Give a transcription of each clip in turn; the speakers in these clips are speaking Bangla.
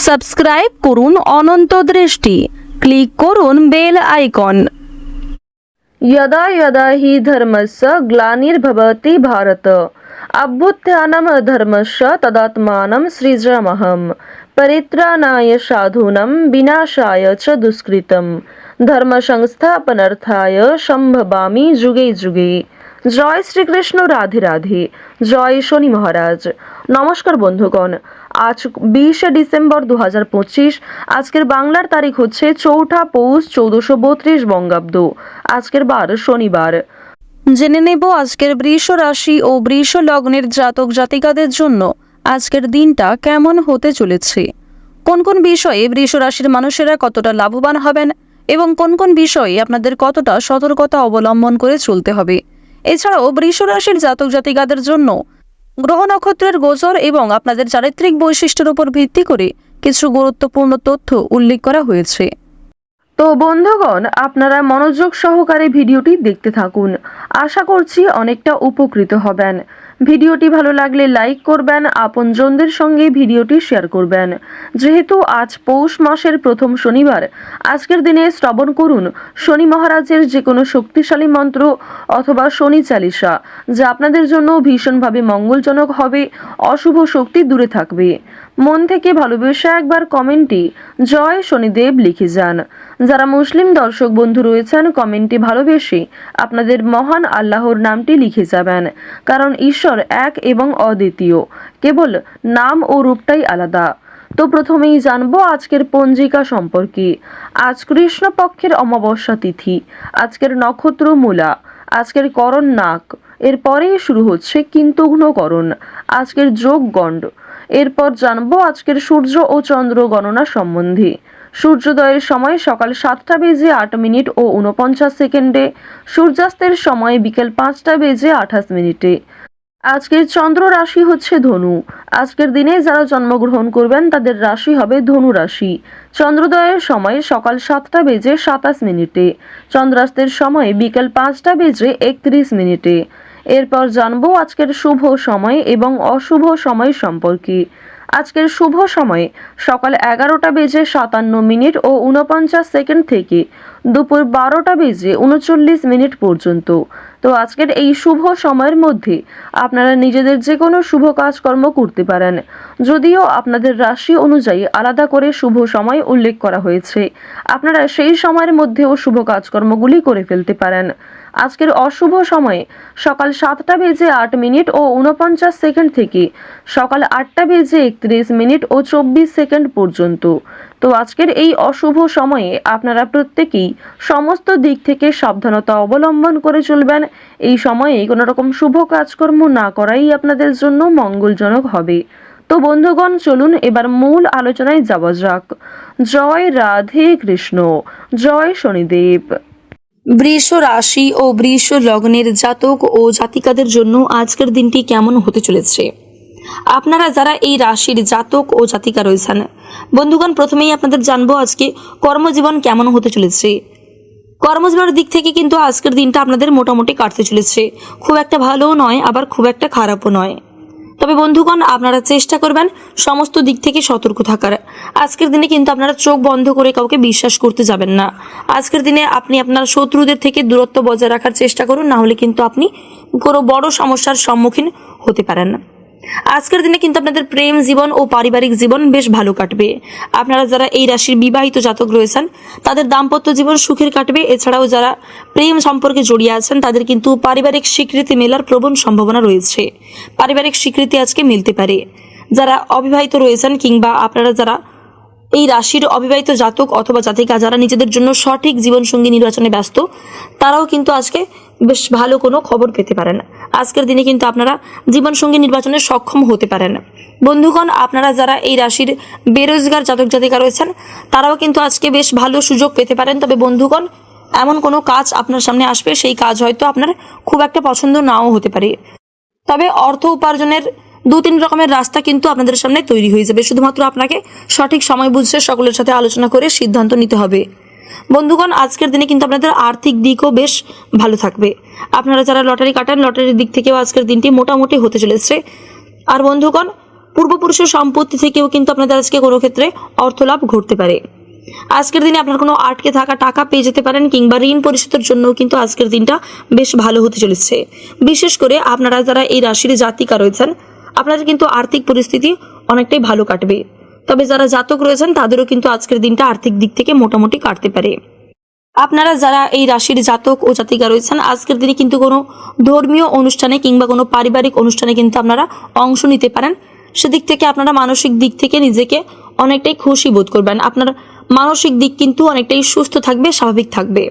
সাবস্ক্রাইব করুন অনন্ত দৃষ্টি, ক্লিক করুন বেল আইকন। यदा यदा हि धर्मस्य ग्लानिर्भवति भारत अभ्युत्थानम् अधर्मस्य तदात्मानं सृजाम्यहम् परित्राणाय साधूनां विनाशाय च दुष्कृतं धर्म संस्थापनार्थाय संभवामि जुगे जुगे। জয় শ্রীকৃষ্ণ, রাধে রাধে। জয় শনি মহারাজ। নমস্কার বন্ধুগণ, আজ 20 ডিসেম্বর 2025। আজকের বাংলার তারিখ হচ্ছে 4 পৌষ 1432 বঙ্গাব্দ। আজকের বার শনিবার। জেনে নেব আজকের বৃষ রাশি ও বৃষ লগ্নের জাতক জাতিকাদের জন্য আজকের দিনটা কেমন হতে চলেছে, কোন কোন বিষয়ে বৃষ রাশির মানুষেরা কতটা লাভবান হবেন এবং কোন কোন বিষয়ে আপনাদের কতটা সতর্কতা অবলম্বন করে চলতে হবে। এছাড়াও বৃষ রাশির জাতক জাতিকাদের জন্য গ্রহ নক্ষত্রের গোচর এবং আপনাদের চারিত্রিক বৈশিষ্ট্যের উপর ভিত্তি করে কিছু গুরুত্বপূর্ণ তথ্য উল্লেখ করা হয়েছে। তো বন্ধুগণ, আপনারা মনোযোগ সহকারে ভিডিওটি দেখতে থাকুন। আশা করছি অনেকটা উপকৃত হবেন। ভিডিওটি ভালো লাগলে লাইক করবেন, আপনজনদের সঙ্গে ভিডিওটি শেয়ার করবেন। যেহেতু আজ পৌষ মাসের প্রথম শনিবার, আজকের দিনে শ্রবণ করুন শনি মহারাজের যে কোনো শক্তিশালী মন্ত্র অথবা শনি চালিসা, যা আপনাদের জন্য ভীষণভাবে মঙ্গলজনক হবে। অশুভ শক্তি দূরে থাকবে। মন থেকে ভালোবেসে একবার কমেন্টে জয় শনিদেব লিখে যান। যারা মুসলিম দর্শক বন্ধু রয়েছেন, কমেন্টে ভালোবেসে আপনাদের মহান আল্লাহর নামটি লিখে যাবেন, কারণ ঈশ্বর এক এবং অদ্বিতীয়, কেবল নাম ও রূপটাই আলাদা। তো প্রথমেই জানবো আজকের পঞ্জিকা সম্পর্কে। আজ কৃষ্ণপক্ষের অমাবস্যা তিথি। আজকের নক্ষত্র মূলা। আজকের করণ নাক। এরপরেই শুরু হচ্ছে কিন্তুঘ্নকরণ। আজকের যোগ গণ্ড। এরপর জানবো আজকের সূর্য ও চন্দ্র গণনা সম্বন্ধে। সূর্যোদয়ের সময় সকাল 7টা বেজে 8 মিনিট ও 49 সেকেন্ডে। সূর্যাস্তের সময় বিকেল 5টা বেজে 28 মিনিটে। আজকের চন্দ্র রাশি হচ্ছে ধনু। আজকের দিনে যারা জন্মগ্রহণ করবেন তাদের রাশি হবে ধনু রাশি। চন্দ্রোদয়ের সময় সকাল 7টা বেজে 27 মিনিটে। চন্দ্রাস্তের সময় বিকেল 5টা বেজে 31 মিনিটে। এরপর জানবো আজকের শুভ সময় এবং অশুভ সময় সম্পর্কে। আজকের শুভ সময় সকাল 11টা বেজে 57 মিনিট ও 49 সেকেন্ড থেকে দুপুর 12টা বেজে 39 মিনিট পর্যন্ত। তো আজকের এই শুভ সময়ের মধ্যে আপনারা নিজেদের যে কোনো শুভ কাজকর্ম করতে পারেন, যদিও আপনাদের রাশি অনুযায়ী আলাদা করে শুভ সময় উল্লেখ করা হয়েছে। আপনারা সেই সময়ের মধ্যেও শুভ কাজকর্মগুলি করে ফেলতে পারেন। আজকের অশুভ সময়ে সকাল 7টা বেজে 8 মিনিট ও 49 সেকেন্ড থেকে সকাল 8টা বেজে 31 মিনিট ও 24 সেকেন্ড পর্যন্ত। তো আজকের এই অশুভ সময়ে আপনারা প্রত্যেকেই সমস্ত দিক থেকে সাবধানতা অবলম্বন করে চলবেন। এই সময়ে কোনো রকম শুভ কাজকর্ম না করাই আপনাদের জন্য মঙ্গলজনক হবে। তো বন্ধুগণ, চলুন এবার মূল আলোচনায় যাওয়া যাক। জয় রাধে কৃষ্ণ। জয় শনিদেব। বৃষ রাশি ও বৃষ লগ্নের জাতক ও জাতিকাদের জন্য আজকের দিনটি কেমন হতে চলেছে। আপনারা যারা এই রাশির জাতক ও জাতিকা রয়েছেন, বন্ধুগণ, প্রথমেই আপনাদের জানবো আজকে কর্মজীবন কেমন হতে চলেছে। কর্মজীবনের দিক থেকে কিন্তু আজকের দিনটা আপনাদের মোটামুটি কাটতে চলেছে। খুব একটা ভালোও নয়, আবার খুব একটা খারাপও নয়। তবে বন্ধুগণ, আপনারা চেষ্টা করবেন সমস্ত দিক থেকে সতর্ক থাকার। আজকের দিনে কিন্তু আপনারা চোখ বন্ধ করে কাউকে বিশ্বাস করতে যাবেন না। আজকের দিনে আপনি আপনার শত্রুদের থেকে দূরত্ব বজায় রাখার চেষ্টা করুন, না হলে কিন্তু আপনি কোনো বড় সমস্যার সম্মুখীন হতে পারেন না। আজকের দিনে কিন্তু আপনাদের প্রেম জীবন ও পারিবারিক জীবন বেশ ভালো কাটবে। আপনারা যারা এই রাশির বিবাহিত জাতক রয়েছেন তাদের দাম্পত্য জীবন সুখের কাটবে। এছাড়াও যারা প্রেম সম্পর্কে জড়িয়ে আছেন তাদের কিন্তু পারিবারিক স্বীকৃতি মেলার প্রবল সম্ভাবনা রয়েছে। পারিবারিক স্বীকৃতি আজকে মিলতে পারে। যারা অবিবাহিত রয়েছেন কিংবা আপনারা যারা এই রাশির অবিবাহিত জাতক অথবা জাতিকা যারা নিজেদের জন্য সঠিক জীবনসঙ্গী নির্বাচনে ব্যস্ত, তারাও কিন্তু আজকে বেশ ভালো কোনো খবর পেতে পারেন। আজকের দিনে কিন্তু আপনারা জীবনসঙ্গী নির্বাচনে সক্ষম হতে পারেন। বন্ধুগণ, আপনারা যারা এই রাশির বেরোজগার জাতক জাতিকা রয়েছেন তারাও কিন্তু আজকে বেশ ভালো সুযোগ পেতে পারেন। তবে বন্ধুগণ, এমন কোনো কাজ আপনার সামনে আসবে, সেই কাজ হয়তো আপনার খুব একটা পছন্দ নাও হতে পারে। তবে অর্থ উপার্জনের 2-3 রকমের রাস্তা কিন্তু আপনাদের সামনে তৈরি হয়ে যাবে। শুধুমাত্র আপনাকে সঠিক সময় বুঝে সকলের সাথে আলোচনা করে সিদ্ধান্ত নিতে হবে। বন্ধুগণ, আজকের দিনে কিন্তু আপনাদের আর্থিক দিকও বেশ ভালো থাকবে। আপনারা যারা লটারি কাটান, লটারির দিক থেকেও আজকের দিনটি মোটামুটি হতে চলেছে। আর বন্ধুগণ, পূর্বপুরুষের সম্পত্তি থেকেও কিন্তু আপনাদের আজকে কোনো ক্ষেত্রে অর্থলাভ ঘটতে পারে। আজকের দিনে আপনার কোনো আটকে থাকা টাকা পেয়ে যেতে পারেন, কিংবা ঋণ পরিশোধের জন্য কিন্তু আজকের দিনটা বেশ ভালো হতে চলেছে। বিশেষ করে আপনারা যারা এই রাশির জাতিকা রয়েছেন, আপনাদের কিন্তু আর্থিক পরিস্থিতি অনেকটাই ভালো কাটবে। তবে যারা জাতক রয়েছেন তাদেরও কিন্তু আজকের দিনটা আর্থিক দিক থেকে মোটামুটি কাটতে পারে। আপনারা যারা এই রাশির জাতক ও জাতিকা রয়েছেন, আজকের দিনে কিন্তু কোনো ধর্মীয় অনুষ্ঠানে কিংবা কোনো পারিবারিক অনুষ্ঠানে কিন্তু আপনারা অংশ নিতে পারেন। সেদিক থেকে আপনারা মানসিক দিক থেকে নিজেকে অনেকটাই খুশি বোধ করবেন। আপনার মানসিক দিক কিন্তু অনেকটাই সুস্থ থাকবে, স্বাভাবিক থাকবে।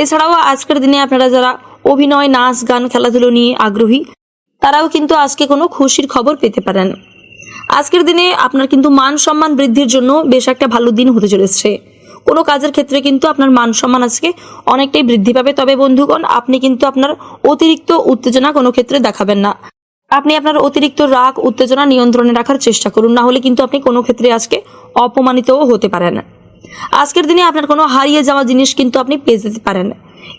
এছাড়াও আজকের দিনে আপনারা যারা অভিনয়, নাচ, গান, খেলাধুলো নিয়ে আগ্রহী, তারাও কিন্তু আজকে কোনো খুশির খবর পেতে পারেন। আজকের দিনে আপনার কিন্তু মান সম্মান বৃদ্ধির জন্য বেশ একটা ভালো দিন হতে চলেছে। কোনো কাজের ক্ষেত্রে কিন্তু আপনার মান সম্মান আজকে অনেকটাই বৃদ্ধি পাবে। তবে বন্ধুগণ, আপনি কিন্তু আপনার অতিরিক্ত উত্তেজনা কোনো ক্ষেত্রে দেখাবেন না। আপনি আপনার অতিরিক্ত রাগ, উত্তেজনা নিয়ন্ত্রণে রাখার চেষ্টা করুন, না হলে কিন্তু আপনি কোনো ক্ষেত্রে আজকে অপমানিতও হতে পারেন। আজকের দিনে আপনার কোনো হারিয়ে যাওয়া জিনিস কিন্তু আপনি পেয়ে যেতে পারেন।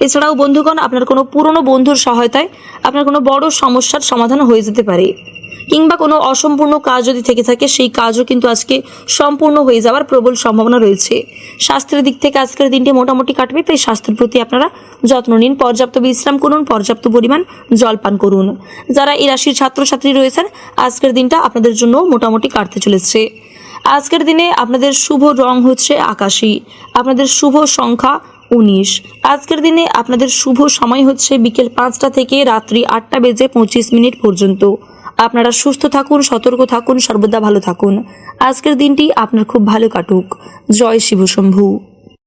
এছাড়াও বন্ধুগণ, আপনার কোনো পুরনো বন্ধুর সহায়তায় আপনার কোনো বড় সমস্যার সমাধান হয়ে যেতে পারে, কিংবা কোনো অসম্পূর্ণ কাজ যদি থেকে থাকে সেই কাজও কিন্তু আজকে সম্পূর্ণ হয়ে যাওয়ার প্রবল সম্ভাবনা রয়েছে। স্বাস্থ্যের দিক থেকে আজকের দিনটি মোটামুটি কাটবে, তাই স্বাস্থ্যের প্রতি আপনারা যত্ন নিন, পর্যাপ্ত বিশ্রাম করুন, পর্যাপ্ত পরিমাণ জল পান করুন। যারা এই রাশির ছাত্রছাত্রী রয়েছেন, আজকের দিনটা আপনাদের জন্য মোটামুটি কাটতে চলেছে। আজকের দিনে আপনাদের শুভ রং হচ্ছে আকাশী, আপনাদের শুভ সংখ্যা 19। আজকের দিনে আপনাদের শুভ সময় হচ্ছে বিকেল 5টা থেকে রাত্রি 8:25 পর্যন্ত। আপনারা সুস্থ থাকুন, সতর্ক থাকুন, সর্বদা ভালো থাকুন। আজকের দিনটি আপনার খুব ভালো কাটুক। জয় শিব শম্ভু।